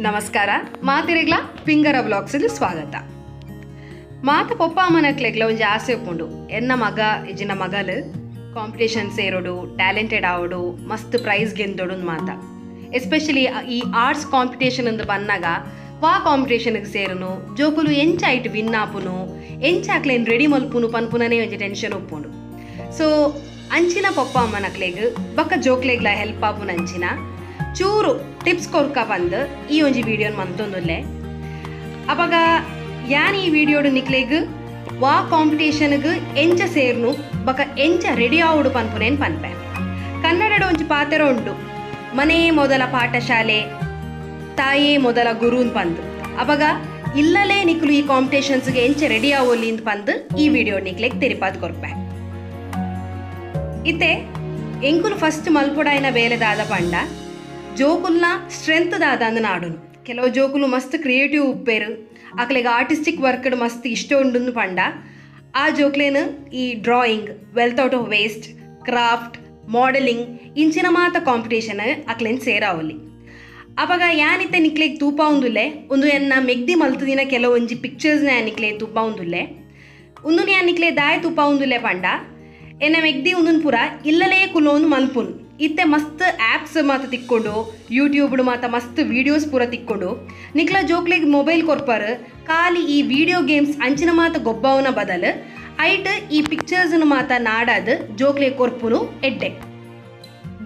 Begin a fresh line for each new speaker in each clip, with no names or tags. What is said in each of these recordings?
ನಮಸ್ಕಾರ ಮಾತಿರೆಗ್ಲ ಪಿಂಗರ ಬ್ಲಾಗ್ಸ್ಗೆ ಸ್ವಾಗತ. ಮಾತ ಪೊಪ್ಪ ಅಮ್ಮನಕ್ಲೆಗ್ಲ ಒಂಜಿ ಆಸೆ ಉಪ್ಪುಂಡು. ಎನ್ನ ಮಗ ಇಜಿನ ಮಗಲು ಕಾಂಪಿಟೇಷನ್ ಸೇರೋಡು, ಟ್ಯಾಲೆಂಟೆಡ್ ಆವೋಡು, ಮಸ್ತ್ ಪ್ರೈಸ್ ಗೆಂದೋಡು ಮಾತ. ಎಸ್ಪೆಷಲಿ ಈ ಆರ್ಟ್ಸ್ ಕಾಂಪಿಟೇಷನ್ ಅಂದು ಬನ್ನಾಗ ವಾ ಕಾಂಪಿಟೇಷನ್ಗೆ ಸೇರುನು ಜೋಕುಲು ಎಂಚ ಐಟ್ ವಿನ್ ಆಪುನು ಎಂಚ ಆಕ್ಲೇನು ರೆಡಿ ಮಲ್ಪುನು ಪನ್ಪುನನೇ ಒಂಜಿ ಟೆನ್ಷನ್ ಉಪ್ಪುಂಡು. ಸೊ ಅಂಚಿನ ಪೊಪ್ಪ ಅಮ್ಮನಕ್ಲೆಗ್ ಬಕ್ಕ ಜೋಕ್ಲೆಗ್ಲ ಹೆಲ್ಪ್ ಆಪುನ ಅಂಚಿನ ಚೂರು ಟಿಪ್ಸ್ ಕೊರ್ಕ ಬಂದು ಈ ಒಂಜಿ ವಿಡಿಯೋನ ಮಂತೊಂದುಲ್ಲೆ. ಅವಾಗ ಯಾನ್ ಈ ವಿಡಿಯೋಡು ನಿಕ್ಲೆಗ್ ವಾ ಕಾಂಪಿಟೇಷನ್ಗೆ ಎಂಚ ಸೇರ್ನು ಬಕ ಎಂಚ ರೆಡಿ ಆವುಡು ಪನ್ಪುನೇನು ಪನ್ಪೆ. ಕನ್ನಡದ ಒಂಜಿ ಪಾತೆರ ಉಂಡು, ಮನೆಯೇ ಮೊದಲ ಪಾಠಶಾಲೆ, ತಾಯೇ ಮೊದಲ ಗುರುನ್ ಪಂದು. ಅವಾಗ ಇಲ್ಲಲೇ ನಿಕ್ಲು ಈ ಕಾಂಪಿಟೇಷನ್ಸ್ಗೆ ಎಂಚ ರೆಡಿ ಆವೋಲಿ ಅಂತ ಪಂದು ಈ ವಿಡಿಯೋ ನಿಕ್ಲೆಗ್ ತೆರಿಪಾದ್ ಕೊರ್ಪೆ. ಇತ್ತೆ ಎಂಕುಲು ಫಸ್ಟ್ ಮಲ್ಪೊಡಾಯಿನ ಬೇಲೆದಾದ ಪಂಡ ಜೋಕುಲ್ನ ಸ್ಟ್ರೆಂತ್ ದಾದ ಅಂದ್ ನಾಡುನು. ಕೆಲವು ಜೋಕುಲು ಮಸ್ತ್ ಕ್ರಿಯೇಟಿವ್ ಉಪ್ಪೇರು, ಅಕ್ಲೆಗೆ ಆರ್ಟಿಸ್ಟಿಕ್ ವರ್ಕ್ ಮಸ್ತ್ ಇಷ್ಟ ಉಂಡು ಪಂಡ ಆ ಜೋಕ್ಲೇನು ಈ drawing, wealth out of waste, craft, modelling ಇಂಚಿನ ಮಾತ ಕಾಂಪಿಟೇಷನ್ ಅಕ್ಲೇನು ಸೇರಾವಲ್ಲಿ. ಅವಾಗ ಯಾನಿತ್ತೆ ನಿಕ್ಲೆಗ್ ತೂಪ ಉಂದುಲ್ಲೆ ಒಂದು ಎನ್ನ ಮೆಗ್ದಿ ಮಲ್ತದಿನ ಕೆಲವೊಂಜಿ ಪಿಕ್ಚರ್ಸ್ನ ನಿಕ್ಲೆ ತೂಪ ಉಂದುಲ್ಲೆ ಒಂದು ಯಾನ್ ನಿಕ್ಲೆ ದಾಯ ತೂಪ ಉಂದುಲ್ಲೆ ಪಂಡ ಎನ್ನ ಮೆಗ್ದಿ ಉಂದುನ್ ಪೂರ ಇಲ್ಲಲೇ ಕುಲೋನು ಮಲ್ಪುನ್. ಇತ್ತೆ ಮಸ್ತ್ ಆ್ಯಪ್ಸ್ ಮಾತ ತಿಕ್ಕೊಂಡು ಯೂಟ್ಯೂಬ್ಡು ಮಾತ ಮಸ್ತ್ ವೀಡಿಯೋಸ್ ಪೂರ ತಿಕ್ಕೊಂಡು ನಿಕ್ಲ ಜೋಕ್ಲೆಗ್ ಮೊಬೈಲ್ ಕೊರ್ಪರು ಖಾಲಿ ಈ ವಿಡಿಯೋ ಗೇಮ್ಸ್ ಅಂಚಿನ ಮಾತ ಗೊಬ್ಬವನ ಬದಲು ಐಟ್ ಈ ಪಿಕ್ಚರ್ಸ್ನ ಮಾತ ನಾಡದು ಜೋಕ್ಲೆಗ್ ಕೊರ್ಪುನು ಎಡ್ಡೆ.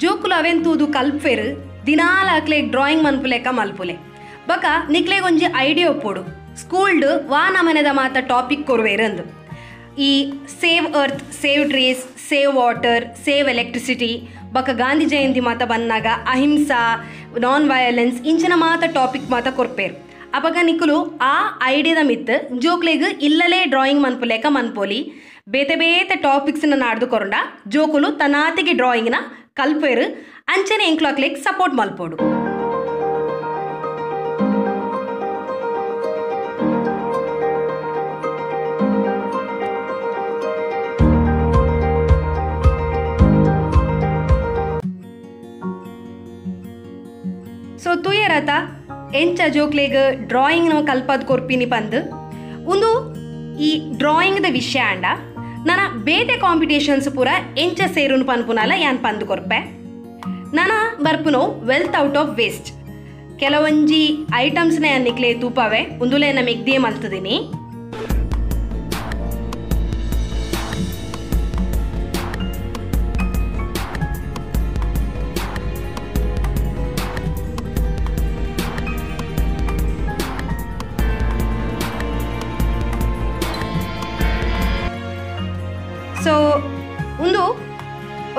ಜೋಕುಲು ಅವೆಂತೂದು ಕಲ್ಪೆರು ದಿನಾಲ ಅಕ್ಲೆಗ್ ಡ್ರಾಯಿಂಗ್ ಮನ್ಪುಲೆಕ್ಕ ಮಲ್ಪುಲೆ. ಬಕ ನಿಕ್ಲೆಗ್ ಒಂಜಿ ಐಡಿಯಾ ಒಪ್ಪೋಡು ಸ್ಕೂಲ್ಡ್ ವಾ ನಮನೆದ ಮಾತ ಟಾಪಿಕ್ ಕೊರುವೆರಂದು. ಈ save earth, save trees, save water, save electricity ಬಕ ಗಾಂಧಿ ಜಯಂತಿ ಮಾತ ಬಂದಾಗ ಅಹಿಂಸಾ, ನಾನ್ ವಯಲೆನ್ಸ್ ಇಂಚಿನ ಮಾತ ಟಾಪಿಕ್ ಮಾತ ಕೊರ್ಪೇರು. ಅವಾಗ ನಿಕ್ಕುಲು ಆ ಐಡಿಯಾದ ಮಿತ್ ಜೋಕ್ಲೆಗ್ ಇಲ್ಲಲೇ ಡ್ರಾಯಿಂಗ್ ಮನ್ಪುಲೇಕ ಮನ್ಪೋಲಿ ಬೇತೆ ಬೇತೆ ಟಾಪಿಕ್ಸ್ನ ನಾಡ್ದು ಕೊರಂಡ ಜೋಕುಲು ತನಾತಿಗೆ ಡ್ರಾಯಿಂಗ್ನ ಕಲ್ಪೇರು ಅಂಚನೆ ಎಂಕ್ಲು ಅಕ್ಲೆಗ್ ಸಪೋರ್ಟ್ ಮಲ್ಪೋಡು. ಸೊ ತುಯರತ ಎಂಚ ಜೋಕ್ಲೆಗ್ ಡ್ರಾಯಿಂಗ್ನ ಕಲ್ಪದ್ ಕೊರ್ಪಿನಿ ಪಂದು ಒಂದು ಈ ಡ್ರಾಯಿಂಗ್ದ ವಿಷಯ ಅಂಡ ನನ್ನ ಬೇತೆ ಕಾಂಪಿಟೇಷನ್ಸ್ ಪೂರ ಎಂಚ ಸೇರುನು ಪನ್ಪುನಲ್ಲ ಯಾನ್ ಪಂದು ಕೊರ್ಪೆ. ನಾನು ಬರ್ಪುನೋ ವೆಲ್ತ್ ಔಟ್ ಆಫ್ ವೇಸ್ಟ್ ಕೆಲವೊಂಜಿ ಐಟಮ್ಸ್ನ ಯಾನ್ ನಿಕ್ಲೆ ತೂಪವೆ ಒಂದುಲೆ ನಮ್ಮ ಮೆಗ್ದಿಯೇ ಮಲ್ತದೀನಿ. ಸೊ ಒಂದು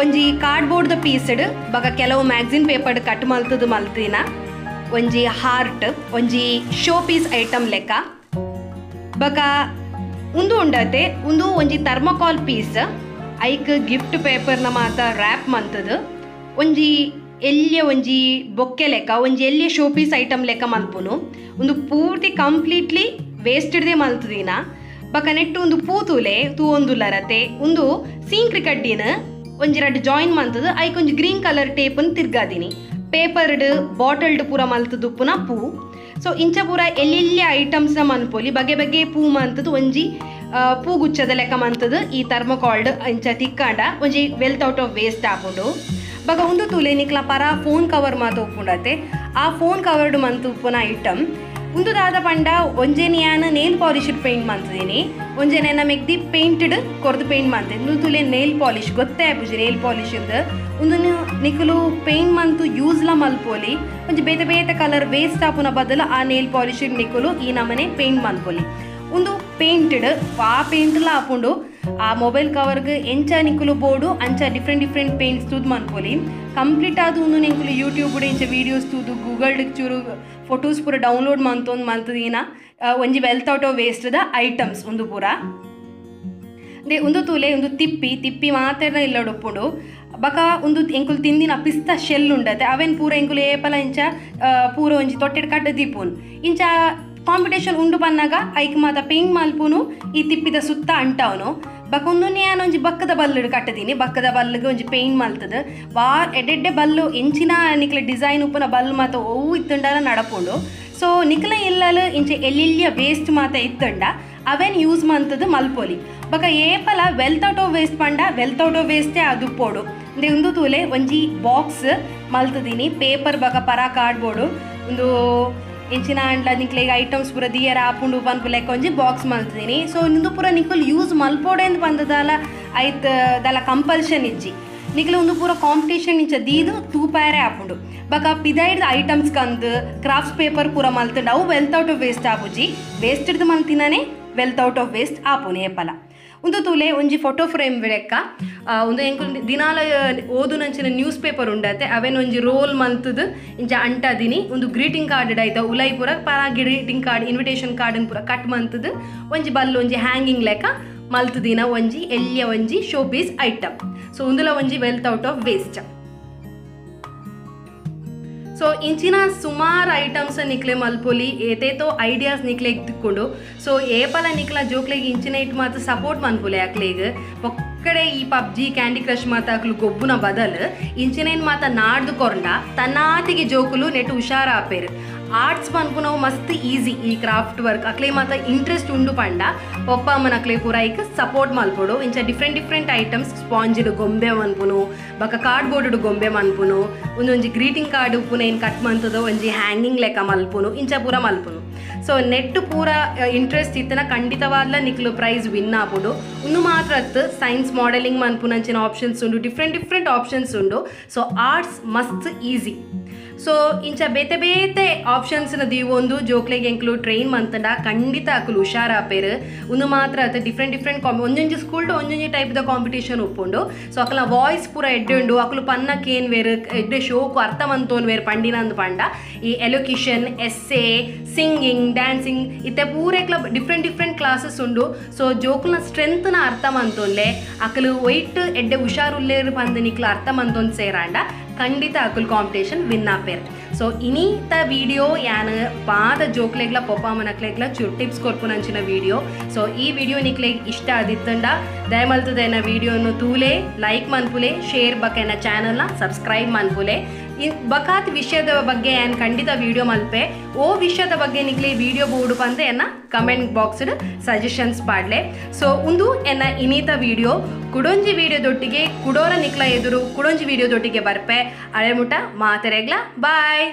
ಒಂಜಿ ಕಾರ್ಡ್ಬೋರ್ಡ್ದ ಪೀಸ್ಡ್ ಬಗ ಕೆಲವು ಮ್ಯಾಗ್ಝಿನ್ ಪೇಪರ್ಡ್ ಕಟ್ ಮಲ್ತಿನ ಒಂಜಿ ಹಾರ್ಟ್ ಒಂಜಿ ಶೋ ಪೀಸ್ ಐಟಮ್ ಲೆಕ್ಕ ಬಗ ಉಂದು ಉಂಡತೆ ಒಂದು ಒಂಜಿ ಥರ್ಮಕಾಲ್ ಪೀಸ್ ಐಕ್ ಗಿಫ್ಟ್ ಪೇಪರ್ನ ಮಾತ ರ್ಯಾಪ್ ಮಂತದು ಒಂಜಿ ಎಲ್ಲಿಯ ಒಂಜಿ ಬೊಕ್ಕೆ ಲೆಕ್ಕ ಒಂಜಿ ಎಲ್ಲಿಯ ಶೋ ಪೀಸ್ ಐಟಮ್ ಲೆಕ್ಕ ಮಲ್ಪುನು ಒಂದು ಪೂರ್ತಿ ಕಂಪ್ಲೀಟ್ಲಿ ವೇಸ್ಟೆಡ್ದೇ ಮಲ್ತದಿನ ಬಕ ನೆಟ್ಟು ಒಂದು ಪೂತುಲೆ ತೂವೊಂದುಲ್ಲರತೆ ಒಂದು ಸೀಂಕ್ರಿ ಕಡ್ಡಿನ ಒಂಜಿ ರಡ್ಡು ಜಾಯಿನ್ ಮಂತದು ಐಕ್ ಒಂಜಿ ಗ್ರೀನ್ ಕಲರ್ ಟೇಪನ್ ತಿರ್ಗಾದಿನಿ ಪೇಪರ್ಡ್ ಬಾಟಲ್ಡ್ ಪೂರ ಮಲ್ತದು ಪುನಃ ಪೂ. ಸೊ ಇಂಚ ಪೂರ ಎಲ್ಲೆಲ್ಲಿ ಐಟಮ್ಸ್ನ ಮನ್ಪೊಲಿ ಬಗೆ ಬಗೆ ಪೂ ಮಂತದು ಒಂಜಿ ಪೂಗುಚ್ಚದ ಲೆಕ್ಕ ಮಂತದು ಈ ಥರ್ಮಕಾಲ್ಡ್ ಇಂಚ ತಿಕ್ಕಾಂಡ ಒಂಜಿ ವೆಲ್ತ್ ಔಟ್ ಆಫ್ ವೇಸ್ಟ್ ಹಾಕೊಂಡು ಬಗ ಒಂದು ತೂಲೆ ನಿಕ್ಲ ಪರ ಫೋನ್ ಕವರ್ ಮಾತ ಒಪ್ಪುಂಡತೆ ಆ ಫೋನ್ ಕವರ್ಡ್ ಮಂತು ಉಪ್ಪುನ ಐಟಮ್ ಒಂದು ದಾದ ಪಂಡ ಒಂಜೇನಿ ಯಾನ್ ನೇಲ್ ಪಾಲಿಶ್ಡ್ ಪೇಂಟ್ ಮಂತದೀನಿ ಒಂಜೇನ ನಮ್ಮ ಮೆಗ್ದಿ ಪೇಂಟೆಡ್ ಕೊರ್ದು ಪೇಂಟ್ ಮಂತೆ ಒಂದು ತುಲೆ ನೇಲ್ ಪಾಲಿಶ್ ಗೊತ್ತೇ ಆಪುಜಿ ನೇಲ್ ಪಾಲಿಶ್ ಇಂದ ಒಂದು ನಿಕುಲು ಪೇಂಟ್ ಮಂತು ಯೂಸ್ಲ ಮಲ್ಪೋಲಿ ಒಂಜಿ ಬೇತೆ ಬೇತೆ ಕಲರ್ ವೇಸ್ಟ್ ಆಪುನ ಬದಲು ಆ ನೇಲ್ ಪಾಲಿಶ್ ನಿಕುಲು ಈ ನಮನೆ ಪೇಂಟ್ ಮನ್ಪೊಲಿ ಒಂದು ಪೇಂಟೆಡ್ ಆ ಪೇಂಟ್ಲ ಹಾಕೊಂಡು ಆ ಮೊಬೈಲ್ ಕವರ್ಗೆ ಎಂಚ ನಿಕುಲು ಬೋರ್ಡು ಅಂಚ ಡಿಫ್ರೆಂಟ್ ಪೇಂಟ್ಸ್ ತೂದು ಮನ್ಪೊಲಿ ಕಂಪ್ಲೀಟ್ ಆದ ಒಂದು ನಿಕುಲು ಯೂಟ್ಯೂಬ್ ಇಂಚ ವೀಡಿಯೋಸ್ ತೂದು ಗೂಗಲ್ಡ್ ಚೂರು ಫೋಟೋಸ್ ಪೂರ ಡೌನ್ಲೋಡ್ ಮಂತದಿನ ಒಂಜಿ ವೆಲ್ತ್ ಔಟ್ ಆಫ್ ವೇಸ್ಟ್ದ ಐಟಮ್ಸ್ ಒಂದು ಪೂರ ದೇ ಒಂದು ತೂಲೆ ಒಂದು ತಿಪ್ಪಿ ಮಾತ್ರ ಇಲ್ಲ ಒಪ್ಪುಂಡು ಬಕ ಒಂದು ಎಂಕುಲು ತಿಂದಿನ ಪಿಸ್ತಾ ಶೆಲ್ ಉಂಡತೆ ಅವೇನು ಪೂರ ಎಂಕುಲು ಏಪಲ ಇಂಚ ಪೂರ ಒಂಜಿ ತೊಟ್ಟೆಡ್ ಕಡ್ಡ ದೀಪುನ್ ಇಂಚ ಕಾಂಪಿಟೇಷನ್ ಉಂಡು ಪನ್ನಾಗ ಐಕ್ ಮಾತ ಪೇಂಟ್ ಮಲ್ಪುನು ಈ ತಿಪ್ಪಿದ ಸುತ್ತ ಅಂಟವನು ಬಕ ಒಂದೊಂದು ಏನು ಒಂಜಿ ಬಕ್ಕದ ಬಲ್ಲು ಕಟ್ಟದೀನಿ ಬಕ್ಕದ ಬಲ್ಲಿಗೆ ಒಂಜಿ ಪೇಂಟ್ ಮಲ್ತದ ವಾ ಎಡ್ಡೆಡ್ಡೆ ಬಲ್ಲು ಎಂಚಿನ ನಿಕ್ಲ ಡಿಸೈನ್ ಉಪ್ಪುನ ಬಲ್ಲು ಮಾತ ಓವು ಇತ್ತುಂಡಲ ನಡಪುಂಡು ಸೊ ನಿಕ್ಲ ಎಲ್ಲಲು ಇಂಚೆ ಎಲ್ಲಿಯ ವೇಸ್ಟ್ ಮಾತ ಇತ್ತುಂಡ ಅವೇನು ಯೂಸ್ ಮಂತದ್ದು ಮಲ್ಪೊಲಿ ಬಕ ಏಪಲ ವೆಲ್ತ್ ಔಟ್ ಆಫ್ ವೇಸ್ಟ್ ಪಂಡ ವೆಲ್ತ್ ಔಟ್ ಆಫ್ ವೇಸ್ಟೇ ಅದು ಪೋಡು ಇಂದೆ ಒಂದು ತೂಲೆ ಒಂಜಿ ಬಾಕ್ಸ್ ಮಲ್ತದೀನಿ ಪೇಪರ್ ಬಕ ಪರ ಕಾರ್ಡ್ಬೋರ್ಡು ಒಂದು ಎಂಚಿನ ಅಂಡ್ಲ ನಿಕ್ಲೆಗ್ ಐಟಮ್ಸ್ ಪೂರ ದಿಯರ ಆಪುಂಡು ಪನ್ಪು ಲೆಕ್ಕ ಒಂಜಿ ಬಾಕ್ಸ್ ಮಲ್ತದೀನಿ ಸೊ ಇಂದು ಪೂರ ನಿಕ್ಕಲು ಯೂಸ್ ಮಲ್ಪೋಡೆ ಅಂತ ಬಂದದಾಲ ಐತ್ ದಾಲ ಕಂಪಲ್ಷನ್ ಇಜ್ಜಿ ನಿಕ್ಲೆ ಒಂದು ಪೂರ ಕಾಂಪಿಟೇಷನ್ ಇಂಚ ದೀದು ತೂಪಾರೆ ಆಪುಂಡು ಬಕ ಪಿದೈಡ್ ಐಟಮ್ಸ್ ಕಂದು ಕ್ರಾಫ್ಟ್ಸ್ ಪೇಪರ್ ಪೂರ ಮಲ್ತಂಡು ಅವು ವೆಲ್ತ್ ಔಟ್ ಆಫ್ ವೇಸ್ಟ್ ಆಪುಜಿ ವೇಸ್ಟ್ ಇಡ್ದು ಮಲ್ತಿನಾನೆ ವೆಲ್ತ್ ಔಟ್ ಆಫ್ ವೇಸ್ಟ್ ಆಪುನೆ ಏಪಲ ಒಂದು ತೂಲೆ ಒಂಜಿ ಫೋಟೋ ಫ್ರೇಮ್ ಲೆಕ್ಕ ಒಂದು ಎಂಕು ದಿನಾಲ ಓದುನಂಚಿನ ನ್ಯೂಸ್ ಪೇಪರ್ ಉಂಡತೆ ಅವೇನು ಒಂಜಿ ರೋಲ್ ಮಲ್ತದು ಇಂಚ ಅಂಟದಿನಿ ಒಂದು ಗ್ರೀಟಿಂಗ್ ಕಾರ್ಡ್ ಆಯ್ತಾ ಉಲೈ ಪೂರ ಪರ ಗ್ರೀಟಿಂಗ್ ಕಾರ್ಡ್ ಇನ್ವಿಟೇಷನ್ ಕಾರ್ಡ್ ಪೂರ ಕಟ್ ಮಂತದು ಒಂಜಿ ಬಲ್ಲು ಒಂಜಿ ಹ್ಯಾಂಗಿಂಗ್ ಲೆಕ್ಕ ಮಲ್ತದಿನ ಒಂಜಿ ಎಲ್ಲಿಯ ಒಂಜಿ ಶೋ ಪೀಸ್ ಐಟಮ್ ಸೊ ಒಂದುಲ ಒಂಜಿ wealth out of waste so ಇಂಚಿನ ಸುಮಾರು ಐಟಮ್ಸ್ ನಿಕ್ಲೆ ಮಲ್ಪೊಲಿ ಏತೇತೋ ಐಡಿಯಾಸ್ ನಿಕ್ಲೆಗ್ ತಿಕ್ಕೊಂಡು ಸೊ ಏಪಲ ನಿಕ್ಲ ಜೋಕ್ಲೆಗ್ ಇಂಚಿನ ಇಟ್ಟು ಮಾತ್ರ ಸಪೋರ್ಟ್ ಮನ್ಪೊಲಿ ಅಕ್ಲೆಗ್ ಒಕ್ಕಡೆ ಈ ಪಬ್ಜಿ ಕ್ಯಾಂಡಿ ಕ್ರಶ್ ಮಾತ ಅಕ್ಲು ಗೊಬ್ಬುನ ಬದಲು ಇಂಚಿನ ಮಾತ ನಾಡ್ದು ಕೊರಂಡ ತನ್ನಾತಿಗೆ ಜೋಕುಲು ನೆಟ್ಟು ಹುಷಾರ ಆಪೇರು ಆರ್ಟ್ಸ್ ಮನ್ಪುನವು ಮಸ್ತ್ ಈಸಿ ಈ ಕ್ರಾಫ್ಟ್ ವರ್ಕ್ ಅಕ್ಲೆ ಮಾತ ಇಂಟ್ರೆಸ್ಟ್ ಉಂಡು ಪಂಡ ಪಪ್ಪ ಅಮ್ಮನ ಅಕ್ಲೆ ಪೂರ ಈಗ ಸಪೋರ್ಟ್ ಮಲ್ಪೊಡು ಇಂಚ ಡಿಫ್ರೆಂಟ್ ಐಟಮ್ಸ್ ಸ್ಪಾಂಜಿಡು ಗೊಂಬೆ ಮನ್ಪುನು ಬಕ ಕಾರ್ಡ್ಬೋರ್ಡ್ ಗೊಂಬೆ ಮನ್ಪುನು ಒಂದೊಂಜಿ ಗ್ರೀಟಿಂಗ್ ಕಾರ್ಡ್ ಉಪ್ಪುನ ಏನು ಕಟ್ ಮಂತದೋ ಒಂಜಿ ಹ್ಯಾಂಗಿಂಗ್ ಲೆಕ್ಕ ಮಲ್ಪುನು ಇಂಚ ಪೂರ ಮಲ್ಪುನು ಸೊ ನೆಟ್ ಪೂರ ಇಂಟ್ರೆಸ್ಟ್ ಇತ್ತನ ಖಂಡಿತವಾದ್ಲ ನಿಕ್ಲು ಪ್ರೈಸ್ ವಿನ್ ಆಪುಡು ಇನ್ನು ಮಾತ್ರ ಸೈನ್ಸ್ ಮಾಡೆಲಿಂಗ್ ಮನ್ಪುನಂಚಿನ ಆಪ್ಷನ್ಸ್ ಉಂಡು ಡಿಫ್ರೆಂಟ್ ಆಪ್ಷನ್ಸ್ ಉಂಡು ಸೊ ಆರ್ಟ್ಸ್ ಮಸ್ತ್ ಈಸಿ ಸೊ ಇಂಚ ಬೇತೆ ಬೇತೆ ಆಪ್ಷನ್ಸ್ನ ದೀವೊಂದು ಜೋಕ್ಲೆಗೆ ಎಂಕ್ಲು ಟ್ರೈನ್ ಮಂತಂಡ ಖಂಡಿತ ಅಕ್ಲು ಹುಷಾರ ಆಪೇರು ಒಂದು ಮಾತ್ರ ಅದು ಡಿಫ್ರೆಂಟ್ ಒಂದೊಂಜಿ ಸ್ಕೂಲ್ ಒಂದೊಂಜಿ ಟೈಪ್ದ ಕಾಂಪಿಟೇಷನ್ ಉಪ್ಪುಂಡು ಸೊ ಅಕ್ಲ ವಾಯ್ಸ್ ಪೂರ ಎಡ್ಡೆ ಉಂಡು ಅಕ್ಲು ಪನ್ನಕ್ಕೆ ಏನು ವೇರು ಎಡ್ಡೆ ಶೋಕು ಅರ್ಥ ಮಂತೋನ್ ವೇರು ಪಂಡಿನಂದು ಪಂಡ ಈ ಎಲೊಕ್ಯೂಷನ್ ಎಸ್ಸೆ ಸಿಂಗಿಂಗ್ ಡ್ಯಾನ್ಸಿಂಗ್ ಇತ್ತೆ ಪೂರೆಕ್ಲ ಡಿಫ್ರೆಂಟ್ ಕ್ಲಾಸಸ್ ಉಂಡು ಸೊ ಜೋಕ್ಲ ಸ್ಟ್ರೆಂತ್ನ ಅರ್ಥ ಮಂತೋನ್ಲೆ ಅಕ್ಲು ಒಯ್ಟ್ ಎಡ್ಡೆ ಹುಷಾರುಲ್ಲೇರು ಪಂದು ನಿಕ್ಲ ಅರ್ಥ ಮಂತೊಂದು ಸೇರಾಂಡ ಖಂಡಿತ ಅಕುಲ್ ಕಾಂಪಿಟೇಷನ್ ವಿನ್ ಆಪೇರ್ ಸೊ ಇನ್ನೀತ ವಿಡಿಯೋ ಯಾನ್ ಪಾದ ಜೋಕ್ಲೆಗ್ಲ ಪೊಪ್ಪಾಮನಕ್ಲೆಗ್ಲ ಚೂರು ಟಿಪ್ಸ್ ಕೊರ್ಪುನಂಚಿನ ವಿಡಿಯೋ ಸೊ ಈ ವಿಡಿಯೋ ನಿಕ್ಲೆಗ್ ಇಷ್ಟ ಆದಿತ್ತಂಡ ದಯಮಲ್ತದೆನ ವಿಡಿಯೋನು ತೂಲೆ ಲೈಕ್ ಮನ್ಪುಲೆ ಶೇರ್ ಬಕೆನ ಚಾನಲ್ನ ಸಬ್ಸ್ಕ್ರೈಬ್ ಮನ್ಪುಲೆ ಬಕಾತ್ ವಿಷಯದ ಬಗ್ಗೆ ಏನು ಖಂಡಿತ ವಿಡಿಯೋ ಮಲ್ಪೆ ಓ ವಿಷಯದ ಬಗ್ಗೆ ನಿಕ್ಲೆ ವಿಡಿಯೋ ಬೋರ್ಡು ಪಂದ ಎನ್ನ ಕಮೆಂಟ್ ಬಾಕ್ಸ್ ಸಜೆಷನ್ಸ್ ಪಾಡ್ಲೆ ಸೊ ಒಂದು ಎನ್ನ ಇನ್ನೀತ ವಿಡಿಯೋ ಕುಡೊಂಜಿ ವಿಡಿಯೋದೊಟ್ಟಿಗೆ ಕುಡೋರ ನಿಕ್ಲ ಎದುರು ಕುಡೊಂಜಿ ವಿಡಿಯೋದೊಟ್ಟಿಗೆ ಬರ್ಪೆ ಅಳೆ ಮುಟ ಮಾತೆರೆಗ್ಲ ಬಾಯ್.